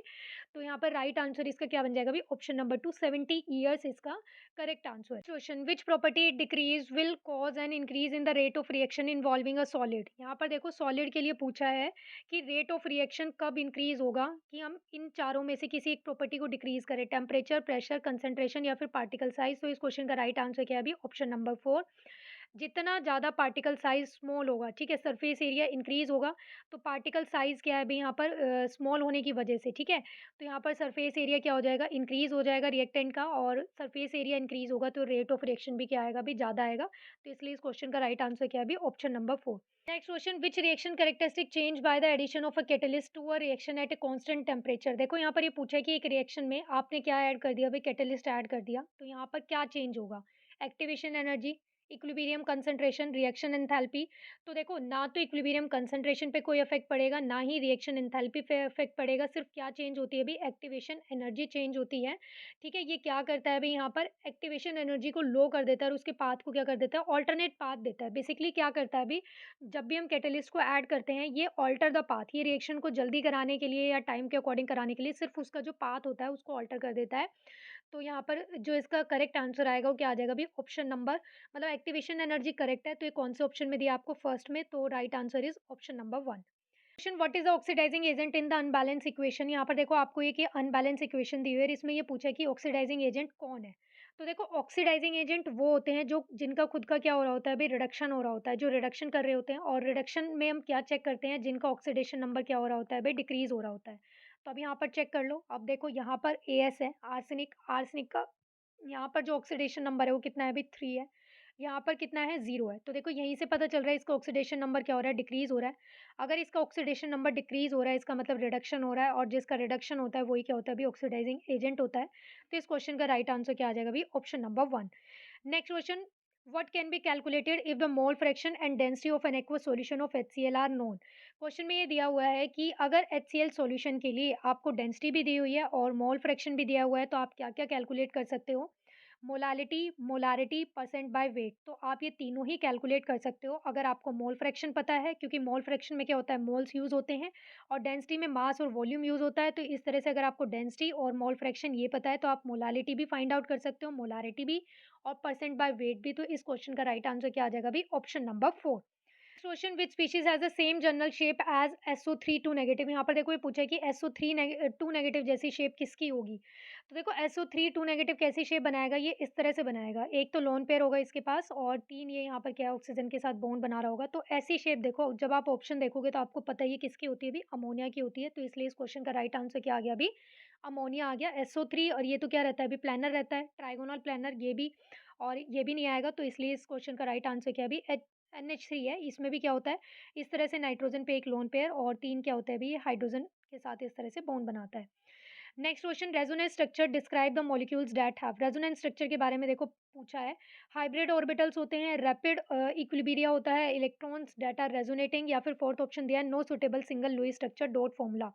तो यहाँ पर राइट आंसर इसका क्या बन जाएगा अभी ऑप्शन नंबर 2 70 ईयर्स इसका correct answer. Question which property decrease will cause an increase in the rate of reaction involving a solid. यहाँ पर देखो सॉलिड के लिए पूछा है कि रेट ऑफ रिएक्शन कब इंक्रीज होगा कि हम इन चारों में से किसी एक प्रॉपर्टी को डिक्रीज करें, टेम्परेचर, प्रेशर, कंसंट्रेशन या फिर पार्टिकल साइज। तो इस क्वेश्चन का राइट आंसर क्या है अभी ऑप्शन नंबर 4। जितना ज़्यादा पार्टिकल साइज़ स्मॉल होगा, ठीक है, सरफेस एरिया इंक्रीज़ होगा, तो पार्टिकल साइज़ क्या है अभी यहाँ पर स्मॉल होने की वजह से, ठीक है? तो यहाँ पर सरफेस एरिया क्या हो जाएगा, इंक्रीज़ हो जाएगा रिएक्टेंट का और सरफेस एरिया इंक्रीज़ होगा तो रेट ऑफ रिएक्शन भी क्या आएगा अभी ज़्यादा आएगा। तो इसलिए इस क्वेश्चन का राइट आंसर क्या है अभी option number 4। Next question which reaction characteristic change by the addition of a catalyst to a reaction at a constant temperature. देखो यहाँ पर ये पूछा है कि एक रिएक्शन में आपने क्या ऐड कर दिया, अभी कैटलिस्ट ऐड कर दिया, तो यहाँ पर क्या चेंज होगा? Activation energy, equilibrium concentration, reaction enthalpy. तो देखो ना तो इक्विलिब्रियम कंसंट्रेशन पे कोई इफेक्ट पड़ेगा, ना ही रिएक्शन एंथैल्पी पे इफेक्ट पड़ेगा, सिर्फ क्या चेंज होती है अभी एक्टिवेशन एनर्जी चेंज होती है। ठीक है, ये क्या करता है अभी यहाँ पर एक्टिवेशन एनर्जी को लो कर देता है और उसके पाथ को क्या कर देता है ऑल्टरनेट पाथ देता है। बेसिकली क्या करता है अभी जब भी हम कैटलिस्ट को ऐड करते हैं ये ऑल्टर द पाथ, ये रिएक्शन को जल्दी कराने के लिए या टाइम के अकॉर्डिंग कराने के लिए सिर्फ उसका जो पाथ होता है उसको ऑल्टर कर देता है। तो यहाँ पर जो इसका करेक्ट आंसर आएगा वो क्या आ जाएगा अभी ऑप्शन नंबर मतलब एक्टिवेशन एनर्जी करेक्ट है, तो ये कौन से ऑप्शन में दिया आपको फर्स्ट में, तो right answer is option number 1। Question what is the oxidising agent in the unbalance equation. यहाँ पर देखो आपको ये कि अनबैलेंस इक्वेशन दी हुई है, इसमें ये पूछा है कि ऑक्सीडाइजिंग एजेंट कौन है। तो देखो ऑक्सीडाइजिंग एजेंट वो होते हैं जो जिनका खुद का क्या हो रहा होता है अभी रिडक्शन हो रहा होता है, जो रिडक्शन कर रहे होते हैं और रिडक्शन में हम क्या चेक करते हैं जिनका ऑक्सीडेशन नंबर क्या हो रहा होता है अभी डिक्रीज हो रहा होता है। तो अब यहाँ पर चेक कर लो, अब देखो यहाँ पर एएस है आर्सेनिक, आर्सेनिक का यहाँ पर जो ऑक्सीडेशन नंबर है वो कितना है अभी 3 है, यहाँ पर कितना है 0 है। तो देखो यहीं से पता चल रहा है इसका ऑक्सीडेशन नंबर क्या हो रहा है डिक्रीज़ हो रहा है। अगर इसका ऑक्सीडेशन नंबर डिक्रीज़ हो रहा है इसका मतलब रिडक्शन हो रहा है और जिसका रिडक्शन होता है वही क्या होता है अभी ऑक्सीडाइजिंग एजेंट होता है। तो इस क्वेश्चन का राइट आंसर क्या आ जाएगा अभी option number 1। Next question what can be calculated if the mole fraction and density of an aqueous solution of HCl are known. Question में ये दिया हुआ है कि अगर HCl सॉल्यूशन के लिए आपको डेंसिटी भी दी हुई है और मोल फ्रैक्शन भी दिया हुआ है तो आप क्या-क्या कैलकुलेट कर सकते हो? Molality, molarity, percent by weight, तो आप ये तीनों ही कैलकुलेट कर सकते हो अगर आपको मोल फ्रैक्शन पता है, क्योंकि मोल फ्रैक्शन में क्या होता है मोल्स यूज़ होते हैं और डेंसिटी में मास और वॉल्यूम यूज़ होता है। तो इस तरह से अगर आपको डेंसिटी और मोल फ्रैक्शन ये पता है तो आप मोलालिटी भी फाइंड आउट कर सकते हो, मोलारिटी भी और परसेंट बाय वेट भी। तो इस क्वेश्चन का राइट आंसर क्या आ जाएगा अभी option number 4। Question which species has the same general shape as SO3 2 negative. यहाँ पर देखो ये पूछा है कि SO3 2 नेगेटिव जैसी शेप किसकी होगी। तो देखो SO3 2 नेगेटिव कैसी शेप बनाएगा, ये इस तरह से बनाएगा, एक तो लोन पेयर होगा इसके पास और 3 ये यहाँ पर क्या है ऑक्सीजन के साथ बॉन्ड बना रहा होगा। तो ऐसी शेप देखो जब आप ऑप्शन देखोगे तो आपको पता ही है किसकी होती है अभी अमोनिया की होती है। तो इसलिए इस क्वेश्चन का राइट आंसर क्या आ गया अभी अमोनिया आ गया। SO3 और ये तो क्या रहता है अभी प्लानर रहता है, ट्राइगोनल प्लानर ये भी और ये भी नहीं आएगा। तो इसलिए इस क्वेश्चन का राइट आंसर क्या है अभी NH3 है। इसमें भी क्या होता है इस तरह से नाइट्रोजन पे एक लोन पेयर और 3 क्या होता है अभी ये हाइड्रोजन के साथ इस तरह से बॉन्ड बनाता है। Next question resonance structure describe the molecules that have. Resonance structure के बारे में देखो पूछा है, हाइब्रिड ऑर्बिटल्स होते हैं, रैपिड इक्विलिब्रिया होता है, इलेक्ट्रॉन्स डेटा रेजोनेटिंग या फिर फोर्थ ऑप्शन दिया है no suitable single Lewis structure dot formula.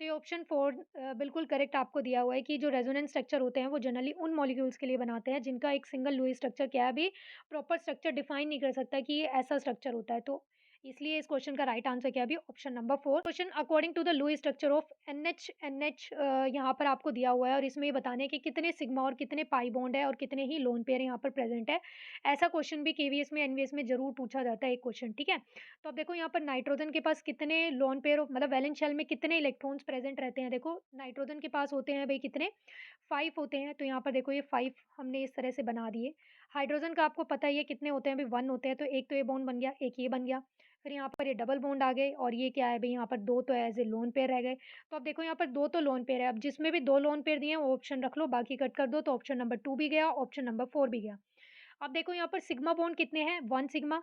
तो ये ऑप्शन 4 बिल्कुल करेक्ट आपको दिया हुआ है कि जो रेजोनेंस स्ट्रक्चर होते हैं वो जनरली उन मॉलिक्यूल्स के लिए बनाते हैं जिनका एक सिंगल लुईस स्ट्रक्चर क्या है अभी प्रॉपर स्ट्रक्चर डिफाइन नहीं कर सकता कि ये ऐसा स्ट्रक्चर होता है। तो इसलिए इस क्वेश्चन का राइट आंसर क्या है अभी option number 4। Question according to the Lewis structure of NH यहाँ पर आपको दिया हुआ है और इसमें ये बताने कि कितने सिग्मा और कितने पाई बॉन्ड है और कितने ही लोन पेयर यहाँ पर प्रेजेंट है। ऐसा क्वेश्चन भी केवीएस में एनवीएस में जरूर पूछा जाता है एक क्वेश्चन, ठीक है। तो अब देखो यहाँ पर नाइट्रोजन के पास कितने लोन पेयर मतलब वैलेंस शेल में कितने इलेक्ट्रॉन्स प्रेजेंट रहते हैं। देखो नाइट्रोजन के पास होते हैं भाई कितने, 5 होते हैं। तो यहाँ पर देखो ये 5 हमने इस तरह से बना दिए। हाइड्रोजन का आपको पता ही है कितने होते हैं भाई, 1 होते हैं। तो एक तो ये बॉन्ड बन गया, एक ये बन गया। फिर यहाँ पर ये डबल बॉन्ड आ गए और ये क्या है भई, यहाँ पर 2 तो एज़ ए लोन पेयर रह गए। तो अब देखो यहाँ पर 2 तो लोन पेयर है, अब जिसमें भी 2 लोन पेयर दिए हैं वो ऑप्शन रख लो, बाकी कट कर दो। तो ऑप्शन नंबर 2 भी गया, ऑप्शन नंबर 4 भी गया। अब देखो यहाँ पर सिग्मा बॉन्ड कितने हैं, 1 सिग्मा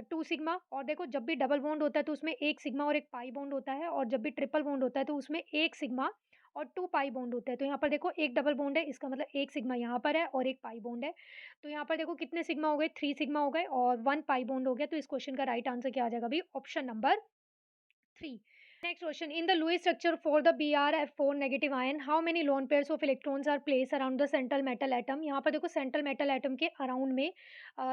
2 सिग्मा। और देखो जब भी डबल बॉन्ड होता है तो उसमें 1 सिग्मा और 1 पाई बॉन्ड होता है, और जब भी ट्रिपल बॉन्ड होता है तो उसमें 1 सिग्मा और 2 पाई बॉन्ड होता है। तो यहाँ पर देखो 1 डबल बॉन्ड है, इसका मतलब 1 सिग्मा यहाँ पर है और 1 पाई बॉन्ड है। तो यहाँ पर देखो कितने सिग्मा हो गए, 3 सिग्मा हो गए और 1 पाई बॉन्ड हो गया। तो इस क्वेश्चन का राइट आंसर क्या आ जाएगा भई, option number 3। Next question. In the Lewis structure for the Br4 negative ion, how many lone pairs of electrons are placed around the central metal atom? यहाँ पर देखो सेंट्रल मेटल एटम के around में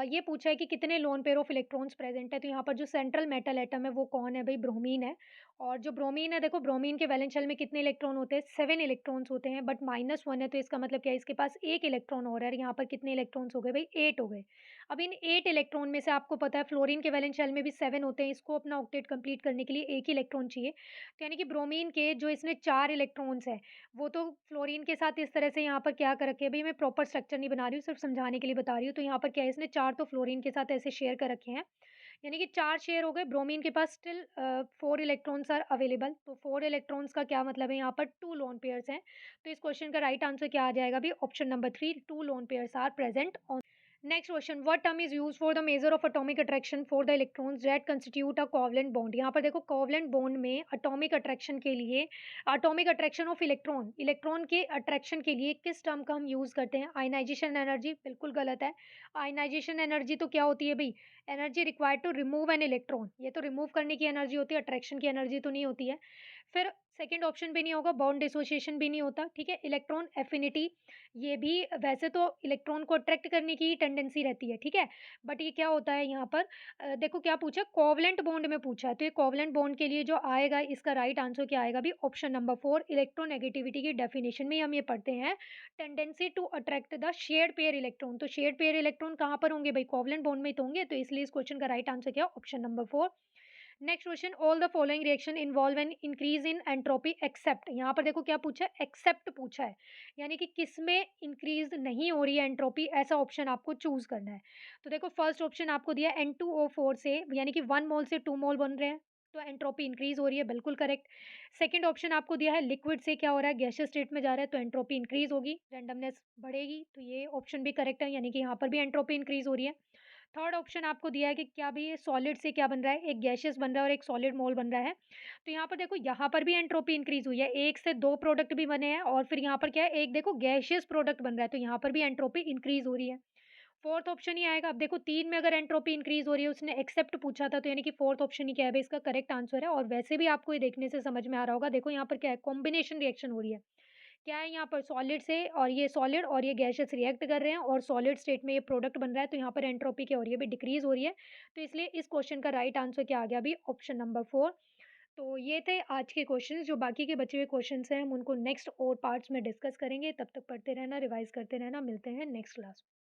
ये पूछा है कि कितने lone pair of electrons present है। तो यहाँ पर जो सेंट्रल मेटल एटम है वो कौन है भाई, ब्रोमीन है। और जो ब्रोमीन है देखो, ब्रोमीन के वैलेंस शेल में कितने इलेक्ट्रॉन होते हैं, 7 इलेक्ट्रॉन्स होते हैं, बट -1 है। तो इसका मतलब क्या है, इसके पास एक इलेक्ट्रॉन और है। यहाँ पर कितने इलेक्ट्रॉन्स हो गए भाई, 8 हो गए। अब इन 8 इलेक्ट्रॉन में से आपको पता है फ्लोरीन के वैलेंस शेल में भी 7 होते हैं, इसको अपना ऑक्टेट कंप्लीट करने के लिए एक ही इलेक्ट्रॉन चाहिए। तो यानी कि ब्रोमीन के जो इसमें 4 इलेक्ट्रॉन्स हैं, वो तो फ्लोरीन के साथ इस तरह से यहाँ पर क्या कर रखे हैं भई, मैं प्रॉपर स्ट्रक्चर नहीं बना रही हूँ, सिर्फ़ समझाने के लिए बता रही हूँ। तो यहाँ पर क्या है, इसने 4 तो फ्लोरीन के साथ ऐसे शेयर कर रखे हैं, यानी कि 4 शेयर हो गए। ब्रोमीन के पास स्टिल 4 इलेक्ट्रॉन्स आर अवेलेबल। तो 4 इलेक्ट्रॉन्स का क्या मतलब है, यहाँ पर 2 लोन पेयर्स हैं। तो इस क्वेश्चन का राइट आंसर क्या आ जाएगा भई, option number 3, 2 lone pairs are present on. Next question, what term is used for the measure of atomic attraction for the electrons that constitute a covalent bond. यहाँ पर देखो कोवलेंट बॉन्ड में atomic attraction के लिए, atomic attraction of electron, electron के attraction के लिए किस टर्म का हम यूज करते हैं, आयनाइजेशन एनर्जी। बिल्कुल गलत है। आयनाइजेशन एनर्जी तो क्या होती है भाई, energy required to remove an electron. ये तो रिमूव करने की एनर्जी होती है, अट्रैक्शन की एनर्जी तो नहीं होती है। फिर सेकंड ऑप्शन भी नहीं होगा, बॉन्ड डिसोसिएशन भी नहीं होता, ठीक है। इलेक्ट्रॉन एफिनिटी, ये भी वैसे तो इलेक्ट्रॉन को अट्रैक्ट करने की टेंडेंसी रहती है, ठीक है। बट ये क्या होता है यहाँ पर, देखो क्या पूछा, कोवलेंट बॉन्ड में पूछा है। तो ये कोवलेंट बॉन्ड के लिए जो आएगा, इसका राइट आंसर क्या आएगा भी, ऑप्शन नंबर 4। इलेक्ट्रोनेगेटिविटी की डेफिनेशन में हम ये पढ़ते हैं, tendency to attract the shared pair electron. तो शेयर्ड पेयर इलेक्ट्रॉन कहाँ पर होंगे भाई, कोवलेंट बॉन्ड में ही तो होंगे। तो इसलिए इस क्वेश्चन का राइट आंसर क्या, option number 4। Next question, all the following reaction involve an increase in entropy except. यहाँ पर देखो क्या पूछा है, एक्सेप्ट पूछा है, यानी कि किसमें इंक्रीज नहीं हो रही है एंट्रोपी, ऐसा ऑप्शन आपको चूज करना है। तो देखो फर्स्ट ऑप्शन आपको दिया N2O4 से, यानी कि 1 मोल से 2 मोल बन रहे हैं, तो एंट्रोपी इंक्रीज हो रही है, बिल्कुल करेक्ट। सेकंड ऑप्शन आपको दिया है लिक्विड से क्या हो रहा है, गैसियस स्टेट में जा रहा है, तो एंट्रोपी इंक्रीज होगी, रैंडमनेस बढ़ेगी। तो ये ऑप्शन भी करेक्ट है, यानी कि यहाँ पर भी एंट्रोपी इंक्रीज हो रही है। थर्ड ऑप्शन आपको दिया है कि क्या भी ये सॉलिड से क्या बन रहा है, एक गैसियस बन रहा है और एक सॉलिड मोल बन रहा है। तो यहाँ पर देखो, यहाँ पर भी एंट्रोपी इंक्रीज हुई है, एक से दो प्रोडक्ट भी बने हैं और फिर यहाँ पर क्या है, एक देखो गैसियस प्रोडक्ट बन रहा है, तो यहाँ पर भी एंट्रोपी इंक्रीज हो रही है। फोर्थ ऑप्शन ही आएगा। अब देखो 3 में अगर एंट्रोपी इंक्रीज हो रही है, उसने एक्सेप्ट पूछा था, तो यानी कि फोर्थ ऑप्शन ही क्या है भाई, इसका करेक्ट आंसर है। और वैसे भी आपको ये देखने से समझ में आ रहा होगा, देखो यहाँ पर क्या है, कॉम्बिनेशन रिएक्शन हो रही है। क्या है यहाँ पर, सॉलिड से और ये सॉलिड और ये गैसेस रिएक्ट कर रहे हैं और सॉलिड स्टेट में ये प्रोडक्ट बन रहा है, तो यहाँ पर एंट्रोपी क्या हो रही है, भी डिक्रीज हो रही है। तो इसलिए इस क्वेश्चन का राइट आंसर क्या आ गया अभी, ऑप्शन नंबर 4। तो ये थे आज के क्वेश्चंस। जो बाकी के बचे हुए क्वेश्चंस हैं हम उनको नेक्स्ट और पार्ट्स में डिस्कस करेंगे। तब तक पढ़ते रहना, रिवाइज करते रहना। मिलते हैं नेक्स्ट क्लास में।